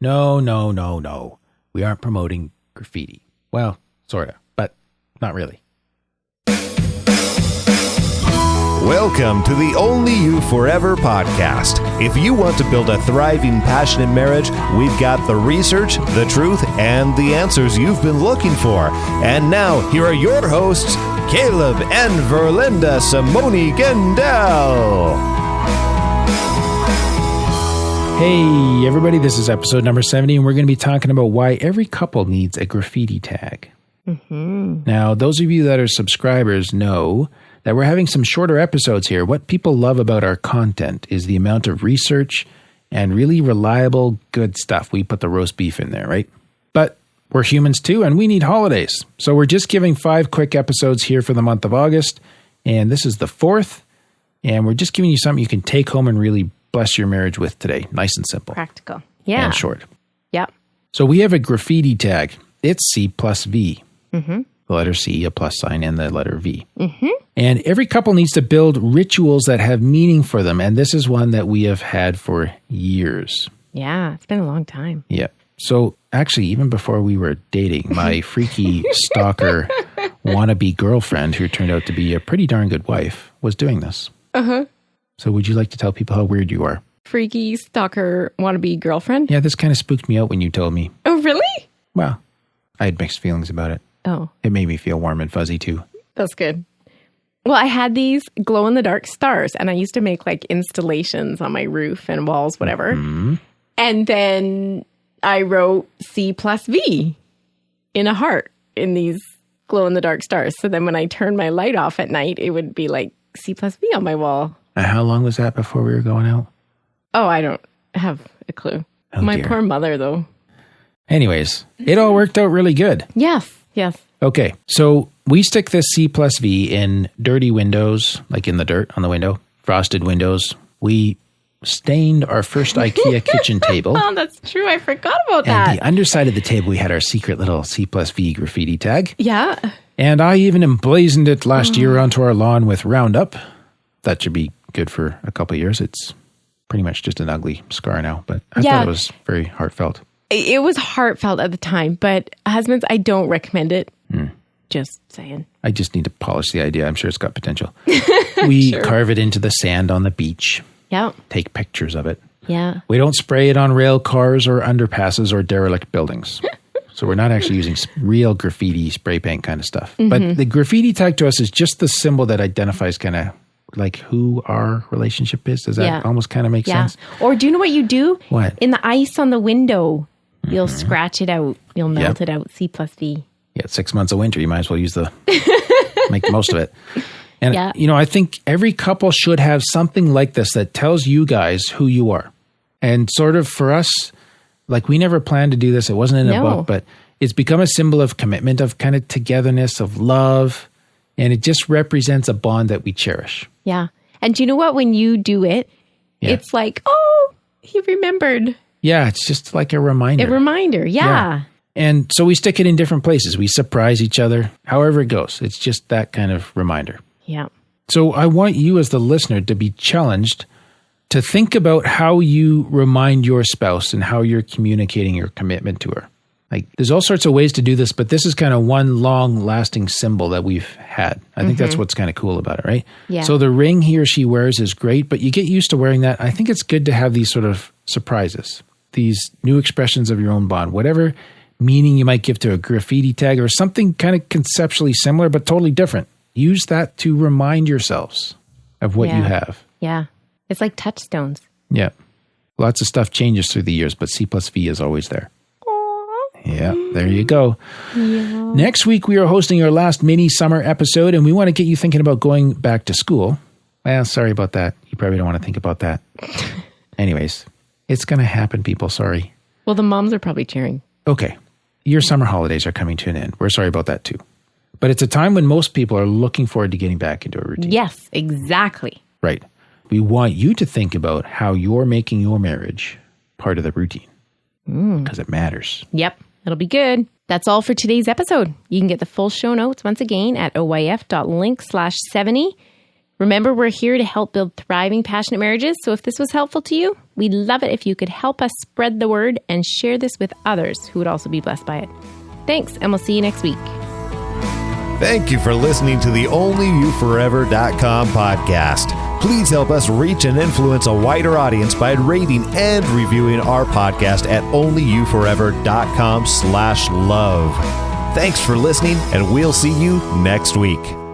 No. We aren't promoting graffiti. Well, sort of, but not really. Welcome to the Only You Forever podcast. If you want to build a thriving, passionate marriage, we've got the research, the truth, and the answers you've been looking for. And now, here are your hosts, Caleb and Verlinda Simone Gendel. Hey, everybody, this is episode number 70, and we're going to be talking about why every couple needs a graffiti tag. Mm-hmm. Now, those of you that are subscribers know that we're having some shorter episodes here. What people love about our content is the amount of research and really reliable, good stuff. We put the roast beef in there, right? But we're humans too, and we need holidays. So we're just giving 5 quick episodes here for the month of August, and this is the 4th, and we're just giving you something you can take home and really bless your marriage with today. Nice and simple. Practical. Yeah. And short. Yep. So we have a graffiti tag. It's C plus V. Mm-hmm. The letter C, a plus sign, and the letter V. Mm-hmm. And every couple needs to build rituals that have meaning for them. And this is one that we have had for years. Yeah, it's been a long time. Yeah. So actually, even before we were dating, my freaky stalker wannabe girlfriend, who turned out to be a pretty darn good wife, was doing this. Uh-huh. So would you like to tell people how weird you are? Freaky stalker wannabe girlfriend? Yeah, this kind of spooked me out when you told me. Oh, really? Well, I had mixed feelings about it. Oh. It made me feel warm and fuzzy too. That's good. Well, I had these glow-in-the-dark stars, and I used to make like installations on my roof and walls, whatever. Mm-hmm. And then I wrote C plus V in a heart in these glow-in-the-dark stars. So then when I turned my light off at night, it would be like C plus V on my wall. How long was that before we were going out? Oh, I don't have a clue. Oh, my dear. poor mother, though. Anyways, it all worked out really good. Yes. Okay, so we stick this C plus V in dirty windows, like in the dirt on the window, frosted windows. We stained our first Ikea kitchen table. Oh, that's true. I forgot about that. And the underside of the table, we had our secret little C plus V graffiti tag. Yeah. And I even emblazoned it last year onto our lawn with Roundup. That should be good for a couple of years. It's pretty much just an ugly scar now, but I thought it was very heartfelt. It was heartfelt at the time, but husbands, I don't recommend it. Just saying. I just need to polish the idea. I'm sure it's got potential. We carve it into the sand on the beach. Yeah. Take pictures of it. Yeah. We don't spray it on rail cars or underpasses or derelict buildings. So we're not actually using real graffiti spray paint kind of stuff. Mm-hmm. But the graffiti tag to us is just the symbol that identifies kind of like who our relationship is. Does that almost kind of make sense? Or do you know what you do? What? In the ice on the window, you'll scratch it out. You'll melt it out. C plus V. Yeah, 6 months of winter. You might as well use make the most of it. And, I think every couple should have something like this that tells you guys who you are. And sort of for us, like we never planned to do this. It wasn't in a book, but it's become a symbol of commitment, of kind of togetherness, of love. And it just represents a bond that we cherish. Yeah. And do you know what? When you do it, it's like, oh, he remembered. Yeah, it's just like a reminder. A reminder, yeah. And so we stick it in different places. We surprise each other, however it goes. It's just that kind of reminder. Yeah. So I want you as the listener to be challenged to think about how you remind your spouse and how you're communicating your commitment to her. Like, there's all sorts of ways to do this, but this is kind of one long-lasting symbol that we've had. I think that's what's kind of cool about it, right? Yeah. So the ring he or she wears is great, but you get used to wearing that. I think it's good to have these sort of surprises, these new expressions of your own bond, whatever meaning you might give to a graffiti tag or something kind of conceptually similar but totally different. Use that to remind yourselves of what you have. Yeah. It's like touchstones. Yeah. Lots of stuff changes through the years, but C plus V is always there. Yeah, there you go. Yeah. Next week, we are hosting our last mini summer episode, and we want to get you thinking about going back to school. Well, sorry about that. You probably don't want to think about that. Anyways, it's going to happen, people. Sorry. Well, the moms are probably cheering. Okay. Your summer holidays are coming to an end. We're sorry about that, too. But it's a time when most people are looking forward to getting back into a routine. Yes, exactly. Right. We want you to think about how you're making your marriage part of the routine. Because it matters. Yep. It'll be good. That's all for today's episode. You can get the full show notes once again at oyf.link/70. Remember, we're here to help build thriving, passionate marriages. So if this was helpful to you, We'd love it if you could help us spread the word and share this with others who would also be blessed by it. Thanks, and we'll see you next week. Thank you for listening to the OnlyYouForever.com podcast. Please help us reach and influence a wider audience by rating and reviewing our podcast at OnlyYouForever.com/love. Thanks for listening, and we'll see you next week.